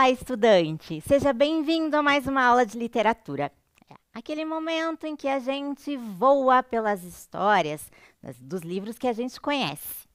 Olá, estudante! Seja bem-vindo a mais uma aula de literatura. Aquele momento em que a gente voa pelas histórias dos livros que a gente conhece.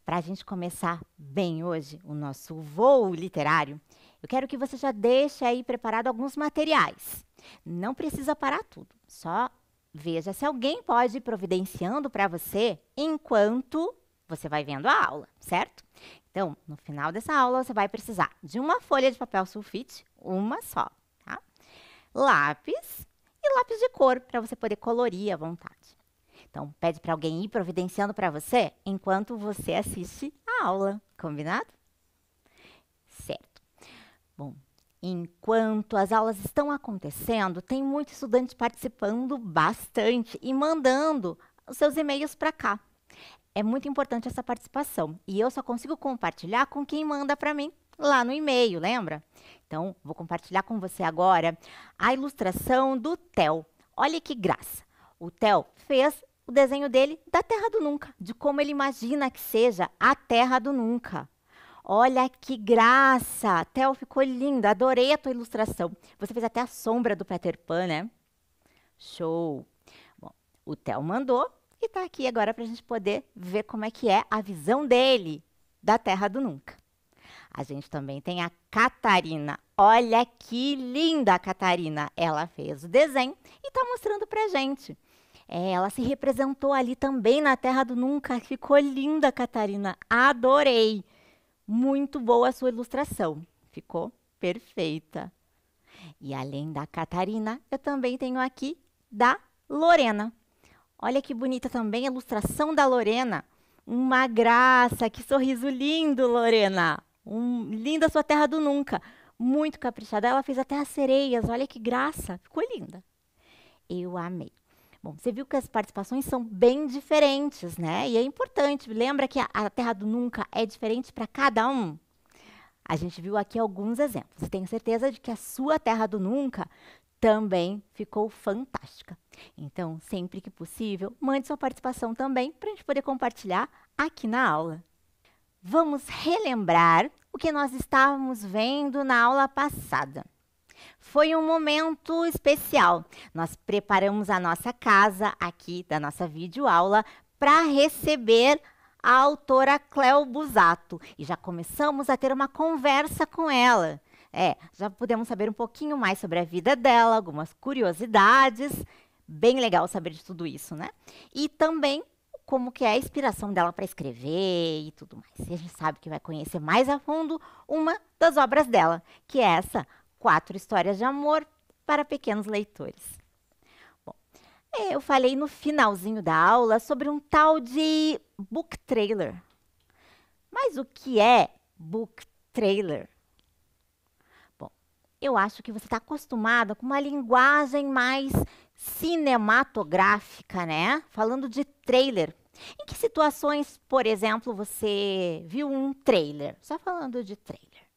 Para a gente começar bem hoje o nosso voo literário, eu quero que você já deixe aí preparado alguns materiais. Não precisa parar tudo, só veja se alguém pode ir providenciando para você enquanto você vai vendo a aula, certo? Então, no final dessa aula, você vai precisar de uma folha de papel sulfite, uma só, tá? Lápis e lápis de cor, para você poder colorir à vontade. Então, pede para alguém ir providenciando para você enquanto você assiste a aula, combinado? Certo. Bom, enquanto as aulas estão acontecendo, tem muito estudante participando bastante e mandando os seus e-mails para cá. É muito importante essa participação. E eu só consigo compartilhar com quem manda para mim lá no e-mail, lembra? Então, vou compartilhar com você agora a ilustração do Theo. Olha que graça. O Theo fez o desenho dele da Terra do Nunca, de como ele imagina que seja a Terra do Nunca. Olha que graça! Theo, ficou linda. Adorei a tua ilustração. Você fez até a sombra do Peter Pan, né? Show! Bom, o Theo mandou. E está aqui agora para a gente poder ver como é que é a visão dele da Terra do Nunca. A gente também tem a Catarina. Olha que linda a Catarina. Ela fez o desenho e está mostrando para a gente. Ela se representou ali também na Terra do Nunca. Ficou linda, Catarina. Adorei. Muito boa a sua ilustração. Ficou perfeita. E além da Catarina, eu também tenho aqui da Lorena. Olha que bonita também a ilustração da Lorena. Uma graça, que sorriso lindo, Lorena. Linda sua Terra do Nunca. Muito caprichada. Ela fez até as sereias. Olha que graça. Ficou linda. Eu amei. Bom, você viu que as participações são bem diferentes, né? E é importante. Lembra que a Terra do Nunca é diferente para cada um? A gente viu aqui alguns exemplos. Tenho certeza de que a sua Terra do Nunca também ficou fantástica. Então, sempre que possível, mande sua participação também para a gente poder compartilhar aqui na aula. Vamos relembrar o que nós estávamos vendo na aula passada. Foi um momento especial. Nós preparamos a nossa casa aqui da nossa videoaula para receber a autora Cleo Busato. E já começamos a ter uma conversa com ela. Já podemos saber um pouquinho mais sobre a vida dela, algumas curiosidades. Bem legal saber de tudo isso, né? E também como que é a inspiração dela para escrever e tudo mais. E a gente sabe que vai conhecer mais a fundo uma das obras dela, que é essa 4 Histórias de Amor para Pequenos Leitores. Bom, eu falei no finalzinho da aula sobre um tal de book trailer. Mas o que é book trailer? Eu acho que você está acostumada com uma linguagem mais cinematográfica, né? Falando de trailer. Em que situações, por exemplo, você viu um trailer? Só falando de trailer.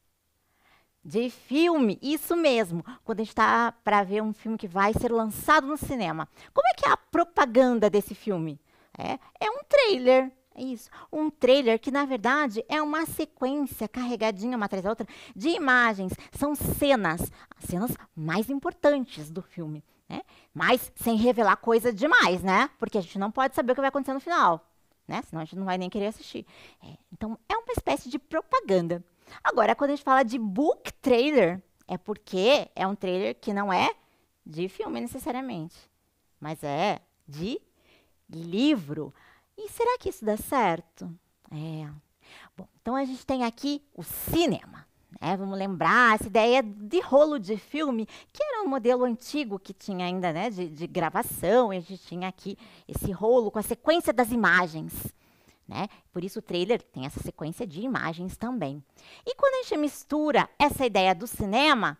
De filme, isso mesmo. Quando a gente está para ver um filme que vai ser lançado no cinema. Como é que é a propaganda desse filme? É um trailer. Isso, um trailer que, na verdade, é uma sequência carregadinha uma atrás da outra de imagens. São cenas, as cenas mais importantes do filme, né? Mas sem revelar coisa demais, né? Porque a gente não pode saber o que vai acontecer no final, né? Senão a gente não vai nem querer assistir. Então, é uma espécie de propaganda. Agora, quando a gente fala de book trailer, é porque é um trailer que não é de filme necessariamente, mas é de livro. E será que isso dá certo? Bom, então a gente tem aqui o cinema. Vamos lembrar essa ideia de rolo de filme, que era um modelo antigo que tinha ainda, né, de gravação. E a gente tinha aqui esse rolo com a sequência das imagens. Né? Por isso o trailer tem essa sequência de imagens também. E quando a gente mistura essa ideia do cinema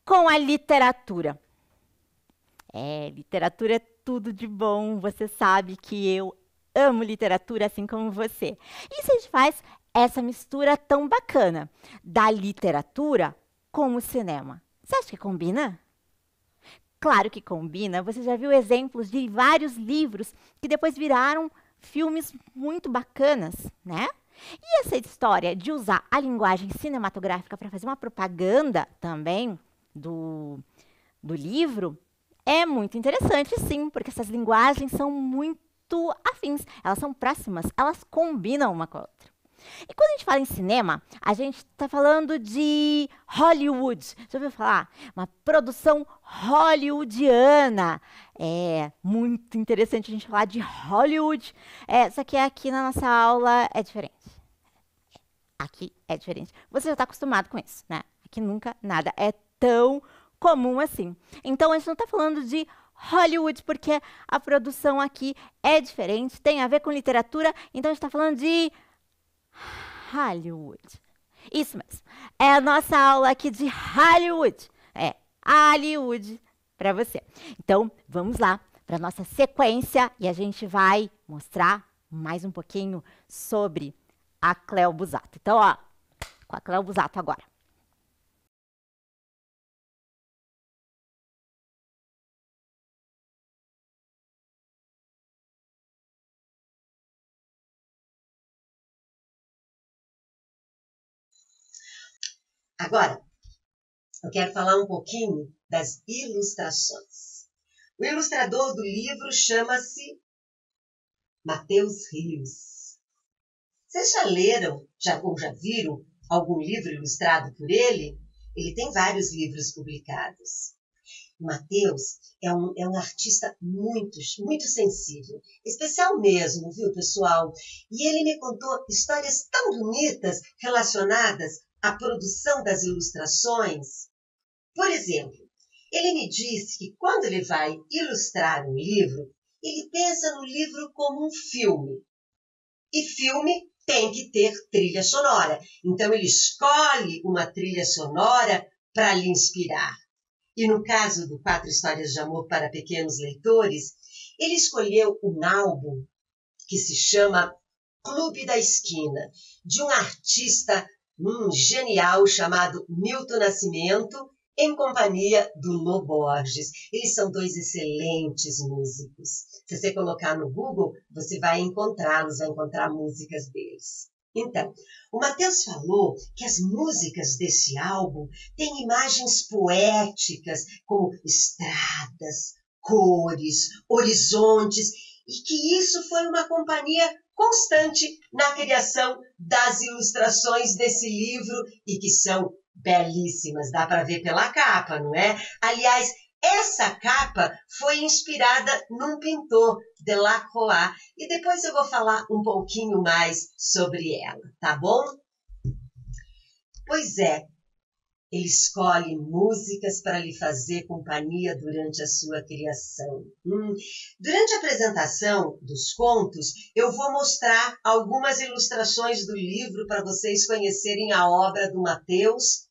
com a literatura? Literatura é tudo de bom. Você sabe que eu amo literatura assim como você. E se a gente faz essa mistura tão bacana da literatura com o cinema? Você acha que combina? Claro que combina. Você já viu exemplos de vários livros que depois viraram filmes muito bacanas, né? E essa história de usar a linguagem cinematográfica para fazer uma propaganda também do livro é muito interessante, sim, porque essas linguagens são muito afins, elas são próximas, elas combinam uma com a outra. E quando a gente fala em cinema, a gente está falando de Hollywood. Já ouviu falar? Uma produção hollywoodiana. É muito interessante a gente falar de Hollywood. Só que aqui na nossa aula é diferente. Aqui é diferente. Você já está acostumado com isso, né? Aqui nunca nada é tão comum assim. Então, a gente não está falando de Hollywood, porque a produção aqui é diferente, tem a ver com literatura, então a gente está falando de Hollywood. Isso mesmo. É a nossa aula aqui de Hollywood. É Hollywood para você. Então, vamos lá para a nossa sequência e a gente vai mostrar mais um pouquinho sobre a Cleo Busato. Então, ó, com a Cleo Busato agora. Agora, eu quero falar um pouquinho das ilustrações. O ilustrador do livro chama-se Matheus Rios. Vocês já leram, ou já viram algum livro ilustrado por ele? Ele tem vários livros publicados. O Matheus é um artista muito sensível, especial mesmo, viu, pessoal? E ele me contou histórias tão bonitas relacionadas à produção das ilustrações. Por exemplo, ele me disse que quando ele vai ilustrar um livro, ele pensa no livro como um filme. E filme tem que ter trilha sonora. Então, ele escolhe uma trilha sonora para lhe inspirar. E no caso do 4 Histórias de Amor para Pequenos Leitores, ele escolheu um álbum que se chama Clube da Esquina, de um artista genial chamado Milton Nascimento, em companhia do Lô Borges. Eles são 2 excelentes músicos. Se você colocar no Google, você vai encontrá-los, vai encontrar músicas deles. Então, o Matheus falou que as músicas desse álbum têm imagens poéticas, como estradas, cores, horizontes, e que isso foi uma companhia constante na criação das ilustrações desse livro e que são belíssimas, dá para ver pela capa, não é? Aliás, essa capa foi inspirada num pintor, Delacroix, e depois eu vou falar um pouquinho mais sobre ela, tá bom? Pois é, ele escolhe músicas para lhe fazer companhia durante a sua criação. Durante a apresentação dos contos, eu vou mostrar algumas ilustrações do livro para vocês conhecerem a obra do Matheus,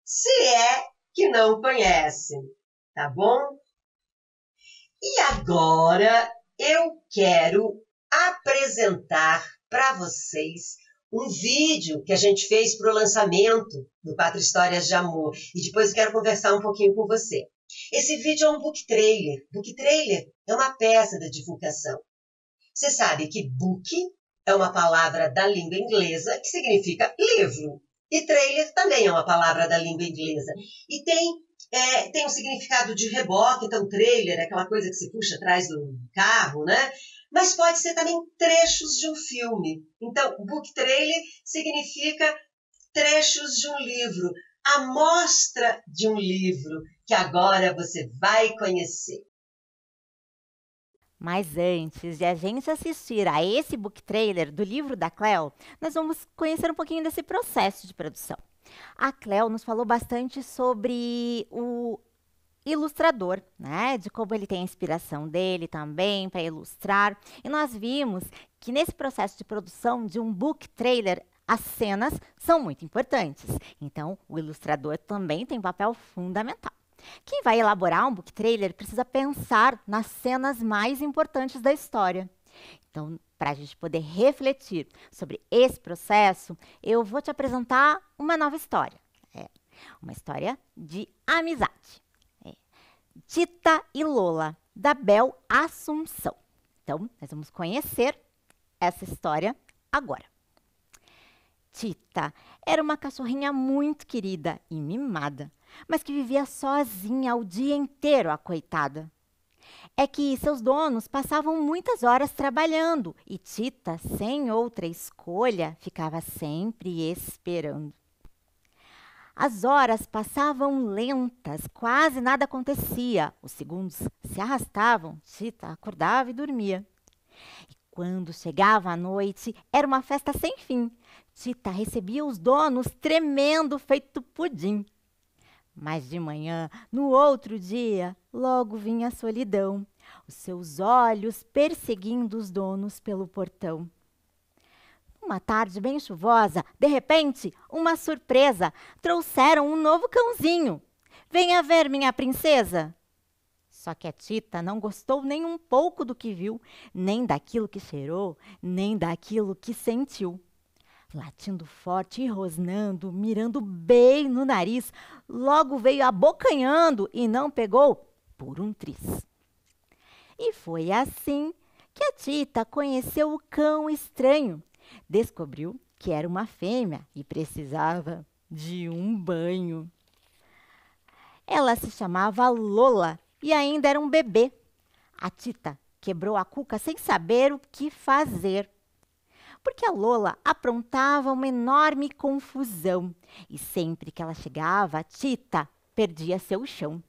se é que não conhecem, tá bom? E agora eu quero apresentar para vocês um vídeo que a gente fez para o lançamento do 4 Histórias de Amor. E depois eu quero conversar um pouquinho com você. Esse vídeo é um book trailer. Book trailer é uma peça de divulgação. Você sabe que book é uma palavra da língua inglesa que significa livro. E trailer também é uma palavra da língua inglesa. E tem um significado de reboque. Então, trailer é aquela coisa que se puxa atrás do carro, né? Mas pode ser também trechos de um filme. Então, book trailer significa trechos de um livro, amostra de um livro que agora você vai conhecer. Mas antes de a gente assistir a esse book trailer do livro da Cleo, nós vamos conhecer um pouquinho desse processo de produção. A Cleo nos falou bastante sobre o ilustrador, né? De como ele tem a inspiração dele também para ilustrar. E nós vimos que nesse processo de produção de um book trailer, as cenas são muito importantes. Então, o ilustrador também tem papel fundamental. Quem vai elaborar um book trailer precisa pensar nas cenas mais importantes da história. Então, para a gente poder refletir sobre esse processo, eu vou te apresentar uma nova história. Uma história de amizade. Tita e Lola, da Bel Assunção. Então, nós vamos conhecer essa história agora. Tita era uma cachorrinha muito querida e mimada, mas que vivia sozinha o dia inteiro, a coitada. É que seus donos passavam muitas horas trabalhando e Tita, sem outra escolha, ficava sempre esperando. As horas passavam lentas, quase nada acontecia. Os segundos se arrastavam, Tita acordava e dormia. E quando chegava a noite, era uma festa sem fim. Tita recebia os donos tremendo, feito pudim. Mas de manhã, no outro dia, logo vinha a solidão, os seus olhos perseguindo os donos pelo portão. Uma tarde bem chuvosa, de repente, uma surpresa. Trouxeram um novo cãozinho. Venha ver, minha princesa. Só que a Tita não gostou nem um pouco do que viu, nem daquilo que cheirou, nem daquilo que sentiu. Latindo forte e rosnando, mirando bem no nariz, logo veio abocanhando e não pegou por um triz. E foi assim que a Tita conheceu o cão estranho. Descobriu que era uma fêmea e precisava de um banho. Ela se chamava Lola e ainda era um bebê. A Tita quebrou a cuca sem saber o que fazer, porque a Lola aprontava uma enorme confusão e sempre que ela chegava, a Tita perdia seu chão.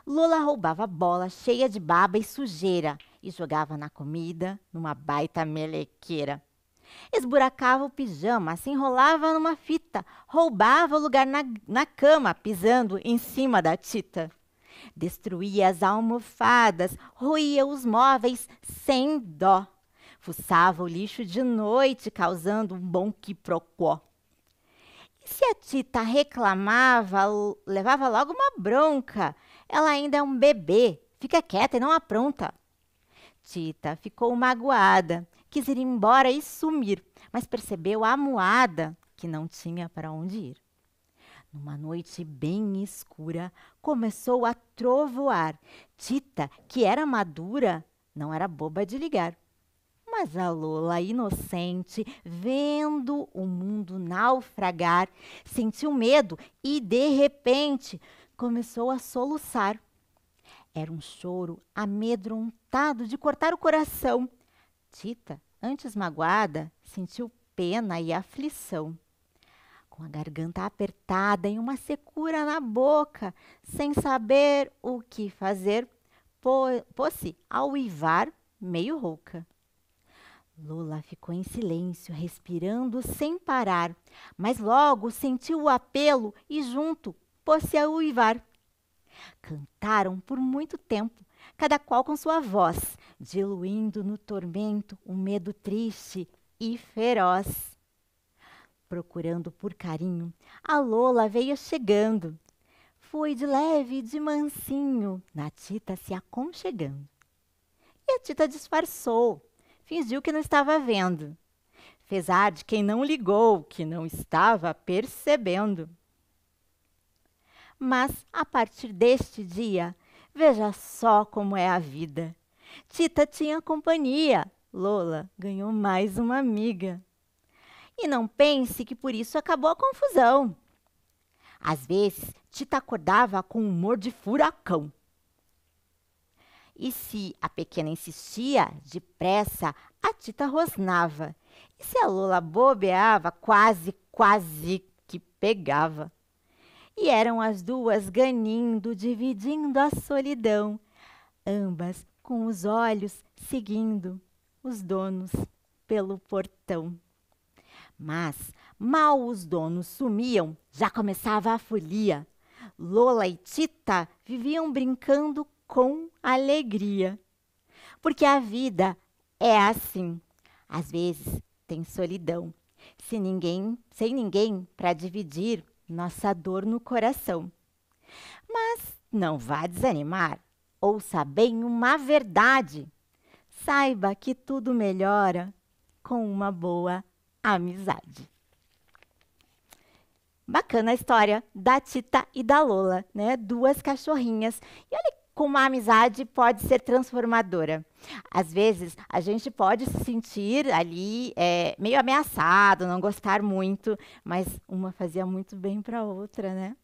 Lola roubava a bola cheia de baba e sujeira e jogava na comida numa baita melequeira. Esburacava o pijama, se enrolava numa fita, roubava o lugar na cama, pisando em cima da Tita. Destruía as almofadas, roía os móveis sem dó. Fuçava o lixo de noite, causando um bom quiprocó. E se a Tita reclamava, levava logo uma bronca. Ela ainda é um bebê, fica quieta e não apronta. Tita ficou magoada, quis ir embora e sumir, mas percebeu amuada que não tinha para onde ir. Numa noite bem escura, começou a trovoar. Tita, que era madura, não era boba de ligar. Mas a Lola, inocente, vendo o mundo naufragar, sentiu medo e, de repente, começou a soluçar. Era um choro amedrontado de cortar o coração. Tita, antes magoada, sentiu pena e aflição. Com a garganta apertada e uma secura na boca, sem saber o que fazer, pôs-se a uivar meio rouca. Lola ficou em silêncio, respirando sem parar, mas logo sentiu o apelo e junto pôs-se a uivar. Cantaram por muito tempo, cada qual com sua voz, diluindo no tormento um medo triste e feroz. Procurando por carinho, a Lola veio chegando. Foi de leve e de mansinho, na Tita se aconchegando. E a Tita disfarçou, fingiu que não estava vendo. Fez ar de quem não ligou, que não estava percebendo. Mas, a partir deste dia, veja só como é a vida. Tita tinha companhia, Lola ganhou mais uma amiga. E não pense que por isso acabou a confusão. Às vezes, Tita acordava com humor de furacão. E se a pequena insistia, depressa, a Tita rosnava. E se a Lola bobeava, quase que pegava. E eram as duas ganindo, dividindo a solidão, ambas com os olhos seguindo os donos pelo portão. Mas, mal os donos sumiam, já começava a folia. Lola e Tita viviam brincando com alegria. Porque a vida é assim. Às vezes tem solidão, sem ninguém para dividir nossa dor no coração. Mas não vá desanimar. Ouça bem uma verdade. Saiba que tudo melhora com uma boa amizade. Bacana a história da Tita e da Lola, né? Duas cachorrinhas. E olha como a amizade pode ser transformadora. Às vezes, a gente pode se sentir ali meio ameaçado, não gostar muito, mas uma fazia muito bem para a outra, né?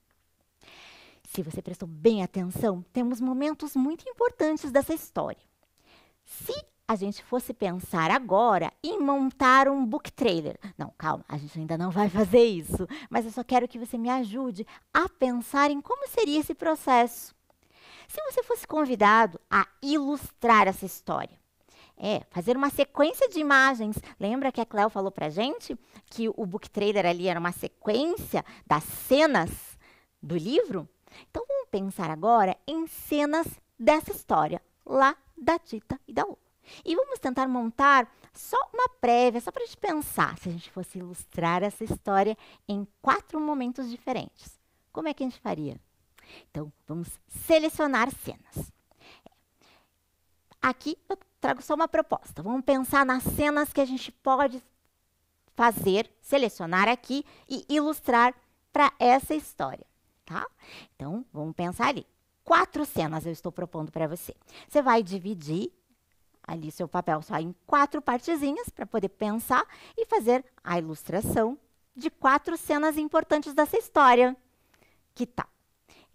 Se você prestou bem atenção, temos momentos muito importantes dessa história. Se a gente fosse pensar agora em montar um book trailer. Não, calma, a gente ainda não vai fazer isso, mas eu só quero que você me ajude a pensar em como seria esse processo. Se você fosse convidado a ilustrar essa história, fazer uma sequência de imagens. Lembra que a Cleo falou pra gente que o book trailer ali era uma sequência das cenas do livro? Então vamos pensar agora em cenas dessa história, lá da Tita e da Lula. E vamos tentar montar só uma prévia, só para a gente pensar, se a gente fosse ilustrar essa história em 4 momentos diferentes. Como é que a gente faria? Então, vamos selecionar cenas. Aqui eu trago só uma proposta. Vamos pensar nas cenas que a gente pode fazer, selecionar aqui e ilustrar para essa história, tá? Então, vamos pensar ali. 4 cenas eu estou propondo para você. Você vai dividir ali seu papel só em 4 partezinhas para poder pensar e fazer a ilustração de 4 cenas importantes dessa história. Que tal?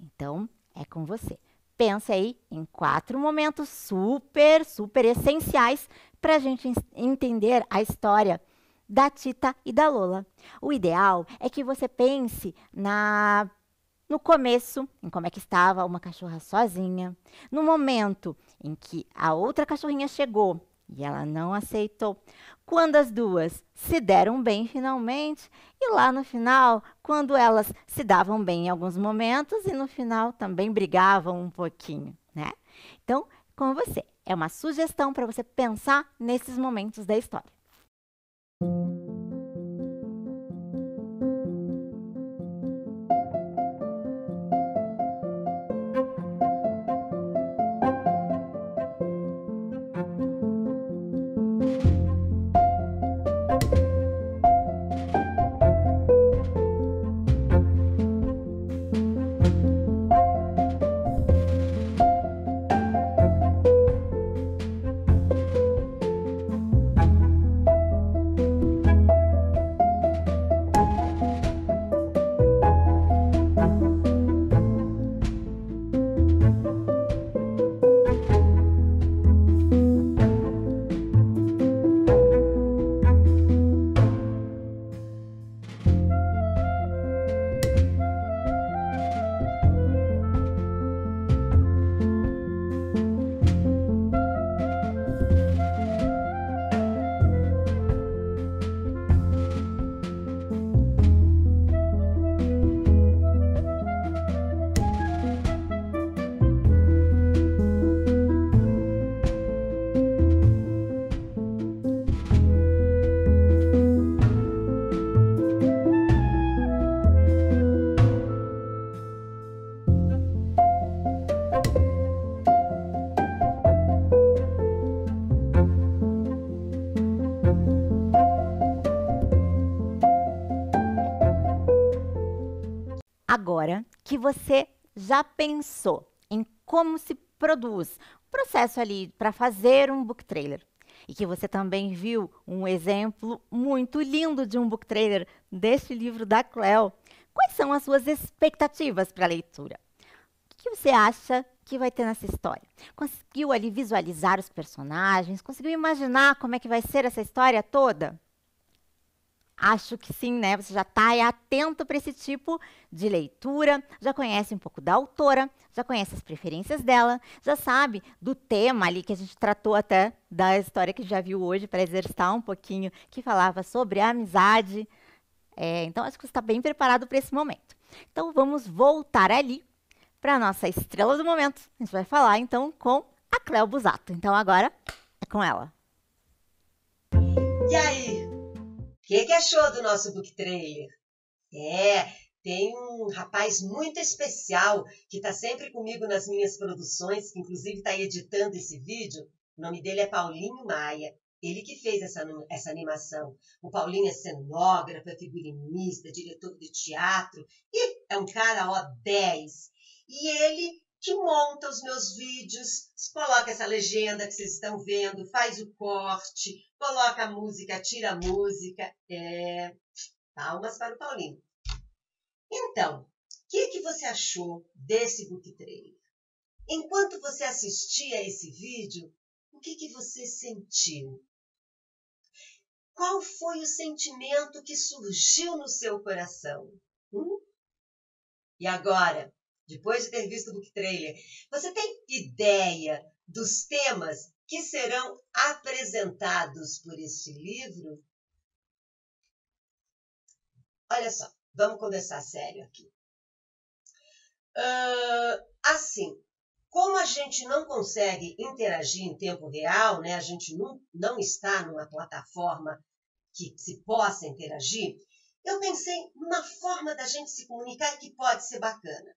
Então, é com você. Pense aí em 4 momentos super essenciais para a gente entender a história da Tita e da Lola. O ideal é que você pense no começo, em como é que estava uma cachorra sozinha, no momento em que a outra cachorrinha chegou e ela não aceitou, quando as duas se deram bem finalmente, e lá no final, quando elas se davam bem em alguns momentos e no final também brigavam um pouquinho, né? Então, com você, é uma sugestão para você pensar nesses momentos da história. Agora que você já pensou em como se produz o processo ali para fazer um book trailer e que você também viu um exemplo muito lindo de um book trailer deste livro da Cleo, quais são as suas expectativas para a leitura? O que você acha que vai ter nessa história? Conseguiu ali visualizar os personagens? Conseguiu imaginar como é que vai ser essa história toda? Acho que sim, né? Você já está atento para esse tipo de leitura, já conhece um pouco da autora, já conhece as preferências dela, já sabe do tema ali que a gente tratou até da história que já viu hoje, para exercitar um pouquinho, que falava sobre a amizade. Então, acho que você está bem preparado para esse momento. Então, vamos voltar ali para a nossa estrela do momento. A gente vai falar, então, com a Cleo Busato. Então, agora é com ela. E aí? O que achou do nosso book trailer? Tem um rapaz muito especial que está sempre comigo nas minhas produções, que inclusive está editando esse vídeo. O nome dele é Paulinho Maia. Ele que fez essa animação. O Paulinho é cenógrafo, é figurinista, diretor de teatro e é um cara 10. E ele que monta os meus vídeos, coloca essa legenda que vocês estão vendo, faz o corte, coloca a música, tira a música. Palmas para o Paulinho. Então, o que você achou desse book trailer? Enquanto você assistia esse vídeo, o que você sentiu? Qual foi o sentimento que surgiu no seu coração? E agora, depois de ter visto o book trailer, você tem ideia dos temas que serão apresentados por este livro? Olha só, vamos conversar sério aqui. Assim, como a gente não consegue interagir em tempo real, né? A gente não está numa plataforma que se possa interagir, eu pensei numa forma da gente se comunicar que pode ser bacana.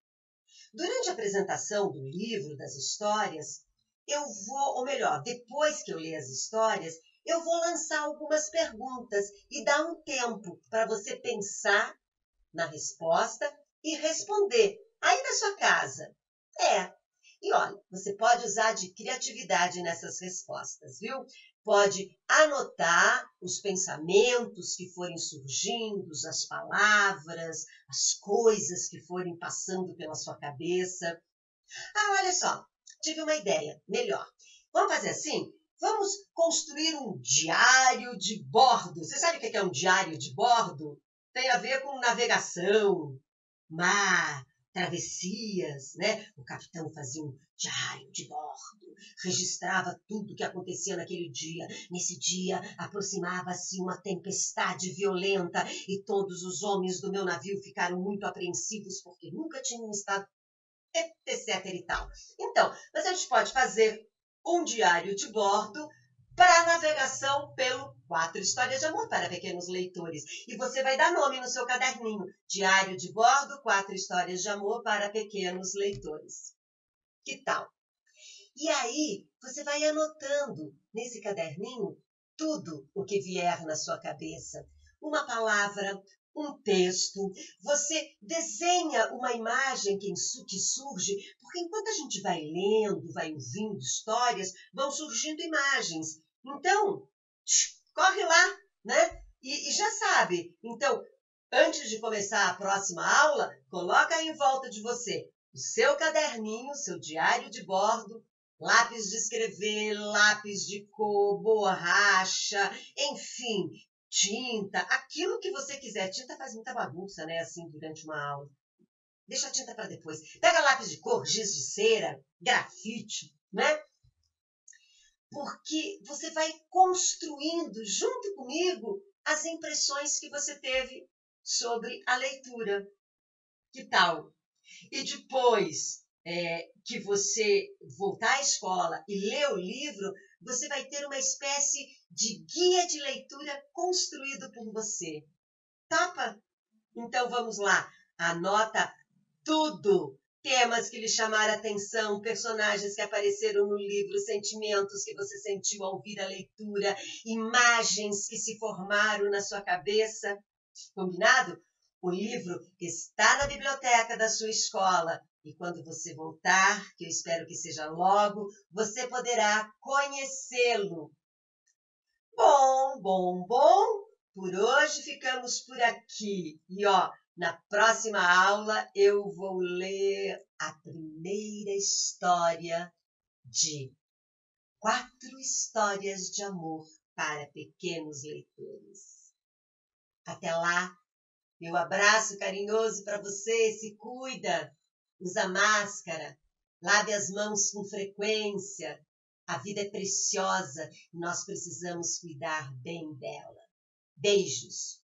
Durante a apresentação do livro, das histórias, eu vou, ou melhor, depois que eu ler as histórias, eu vou lançar algumas perguntas e dar um tempo para você pensar na resposta e responder aí na sua casa. E olha, você pode usar de criatividade nessas respostas, viu? Pode anotar os pensamentos que forem surgindo, as palavras, as coisas que forem passando pela sua cabeça. Olha só, tive uma ideia melhor. Vamos fazer assim? Vamos construir um diário de bordo. Você sabe o que é um diário de bordo? Tem a ver com navegação, mar, travessias, né? O capitão fazia um diário de bordo, registrava tudo o que acontecia naquele dia. Nesse dia, aproximava-se uma tempestade violenta e todos os homens do meu navio ficaram muito apreensivos porque nunca tinham estado, etc e tal. Então, mas a gente pode fazer um diário de bordo para navegação pelo 4 Histórias de Amor para Pequenos Leitores. E você vai dar nome no seu caderninho. Diário de bordo, 4 Histórias de Amor para Pequenos Leitores. Que tal? E aí, você vai anotando nesse caderninho tudo o que vier na sua cabeça. Uma palavra, um texto, você desenha uma imagem que surge, porque enquanto a gente vai lendo, vai ouvindo histórias, vão surgindo imagens. Então, corre lá, né? E já sabe. Então, antes de começar a próxima aula, coloca aí em volta de você o seu caderninho, seu diário de bordo, lápis de escrever, lápis de cor, borracha, enfim, tinta, aquilo que você quiser. Tinta faz muita bagunça, né, assim, durante uma aula. Deixa a tinta para depois. Pega lápis de cor, giz de cera, grafite, né? Porque você vai construindo, junto comigo, as impressões que você teve sobre a leitura. Que tal? E depois que você voltar à escola e ler o livro, você vai ter uma espécie de guia de leitura construído por você. Topa? Então vamos lá. Anota tudo. Temas que lhe chamaram a atenção, personagens que apareceram no livro, sentimentos que você sentiu ao ouvir a leitura, imagens que se formaram na sua cabeça. Combinado? O livro está na biblioteca da sua escola e quando você voltar, que eu espero que seja logo, você poderá conhecê-lo. Bom. Por hoje ficamos por aqui. E na próxima aula eu vou ler a primeira história de 4 Histórias de Amor para Pequenos Leitores. Até lá, meu abraço carinhoso para você, se cuida, usa máscara, lave as mãos com frequência. A vida é preciosa e nós precisamos cuidar bem dela. Beijos!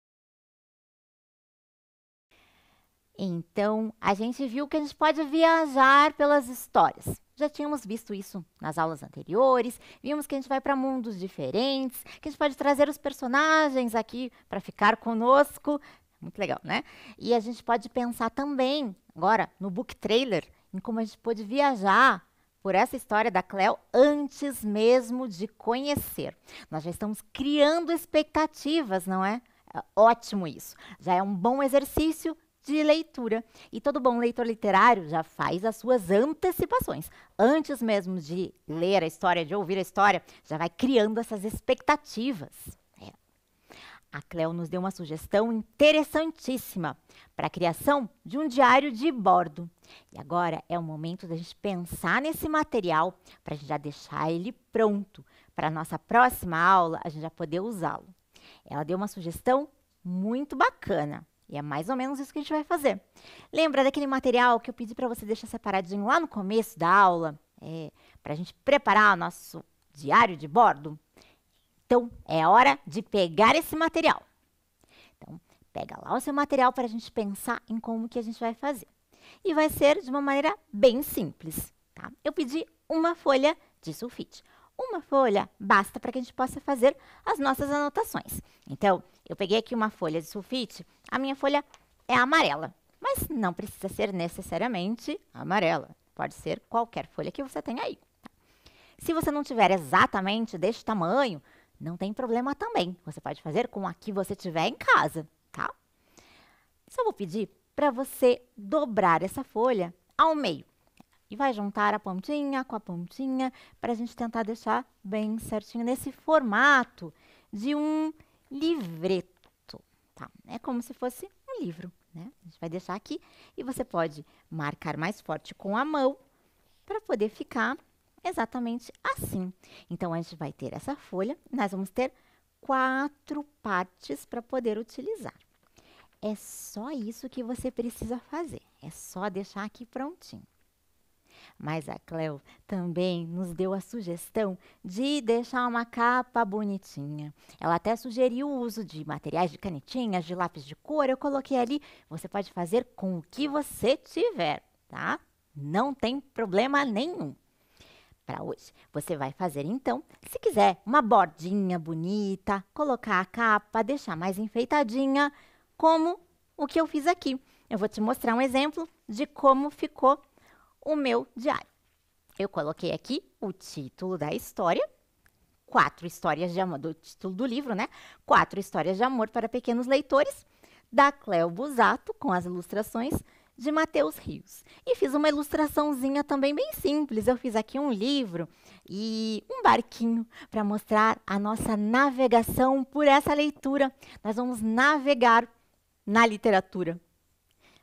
Então, a gente viu que a gente pode viajar pelas histórias. Já tínhamos visto isso nas aulas anteriores, vimos que a gente vai para mundos diferentes, que a gente pode trazer os personagens aqui para ficar conosco. Muito legal, né? E a gente pode pensar também, agora, no book trailer, em como a gente pode viajar por essa história da Cleo antes mesmo de conhecer. Nós já estamos criando expectativas, não é? É ótimo isso. Já é um bom exercício de leitura. E todo bom leitor literário já faz as suas antecipações. Antes mesmo de ler a história, de ouvir a história, já vai criando essas expectativas. A Cleo nos deu uma sugestão interessantíssima para a criação de um diário de bordo. E agora é o momento da gente pensar nesse material para a gente já deixar ele pronto. Para a nossa próxima aula, a gente já poder usá-lo. Ela deu uma sugestão muito bacana. E é mais ou menos isso que a gente vai fazer. Lembra daquele material que eu pedi para você deixar separadinho lá no começo da aula? Para a gente preparar o nosso diário de bordo? Então, é hora de pegar esse material. Então, pega lá o seu material para a gente pensar em como que a gente vai fazer. E vai ser de uma maneira bem simples, tá? Eu pedi uma folha de sulfite. Uma folha basta para que a gente possa fazer as nossas anotações. Então, eu peguei aqui uma folha de sulfite. A minha folha é amarela, mas não precisa ser necessariamente amarela. Pode ser qualquer folha que você tenha aí. Se você não tiver exatamente deste tamanho, não tem problema também. Você pode fazer com a que você tiver em casa, tá? Só vou pedir para você dobrar essa folha ao meio. E vai juntar a pontinha com a pontinha para a gente tentar deixar bem certinho nesse formato de um livreto, tá? É como se fosse um livro, né? A gente vai deixar aqui e você pode marcar mais forte com a mão para poder ficar exatamente assim. Então, a gente vai ter essa folha, nós vamos ter 4 partes para poder utilizar. É só isso que você precisa fazer, é só deixar aqui prontinho. Mas a Cleo também nos deu a sugestão de deixar uma capa bonitinha. Ela até sugeriu o uso de materiais de canetinhas, de lápis de cor, eu coloquei ali. Você pode fazer com o que você tiver, tá? Não tem problema nenhum. Para hoje, você vai fazer então, se quiser, uma bordinha bonita, colocar a capa, deixar mais enfeitadinha, como o que eu fiz aqui. Eu vou te mostrar um exemplo de como ficou o meu diário. Eu coloquei aqui o título da história, 4 histórias de amor, do título do livro, né? 4 histórias de amor para pequenos leitores, da Cleo Busato, com as ilustrações de Matheus Rios. E fiz uma ilustraçãozinha também bem simples. Eu fiz aqui um livro e um barquinho para mostrar a nossa navegação por essa leitura. Nós vamos navegar na literatura.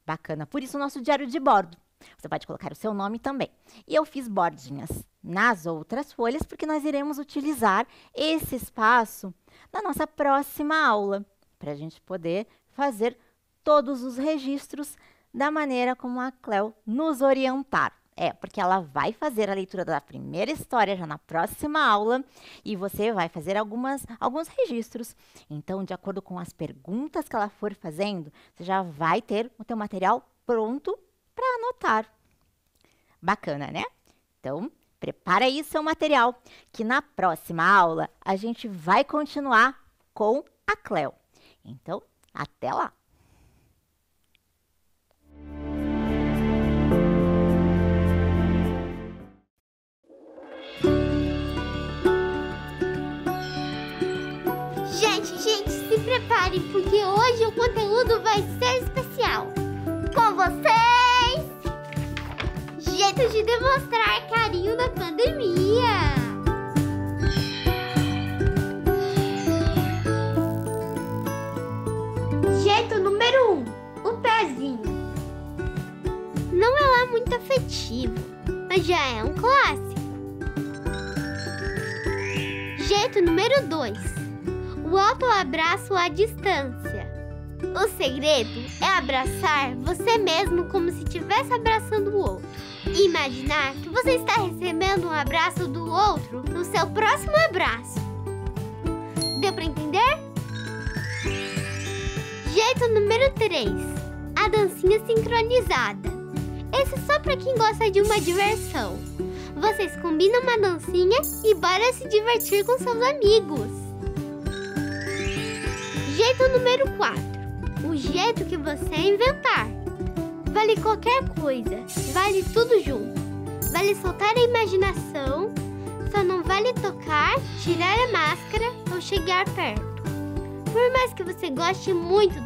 Bacana. Por isso o nosso diário de bordo. Você pode colocar o seu nome também. E eu fiz bordinhas nas outras folhas, porque nós iremos utilizar esse espaço na nossa próxima aula, para a gente poder fazer todos os registros da maneira como a Cleo nos orientar. Porque ela vai fazer a leitura da primeira história já na próxima aula e você vai fazer alguns registros. Então, de acordo com as perguntas que ela for fazendo, você já vai ter o teu material pronto para anotar. Bacana, né? Então, prepara aí seu material, que na próxima aula a gente vai continuar com a Cleo. Então, até lá! Gente, se prepare, porque hoje o conteúdo vai ser especial. Com vocês, jeito de demonstrar carinho na pandemia. Jeito número 1, o pezinho. Não é lá muito afetivo, mas já é um clássico. Jeito número 2, o autoabraço à distância. O segredo é abraçar você mesmo como se estivesse abraçando o outro. E imaginar que você está recebendo um abraço do outro no seu próximo abraço. Deu para entender? Jeito número 3, a dancinha sincronizada. Esse é só para quem gosta de uma diversão. Vocês combinam uma dancinha e bora se divertir com seus amigos. Jeito número 4, o jeito que você inventar. Vale qualquer coisa, vale tudo junto. Vale soltar a imaginação, só não vale tocar, tirar a máscara ou chegar perto. Por mais que você goste muito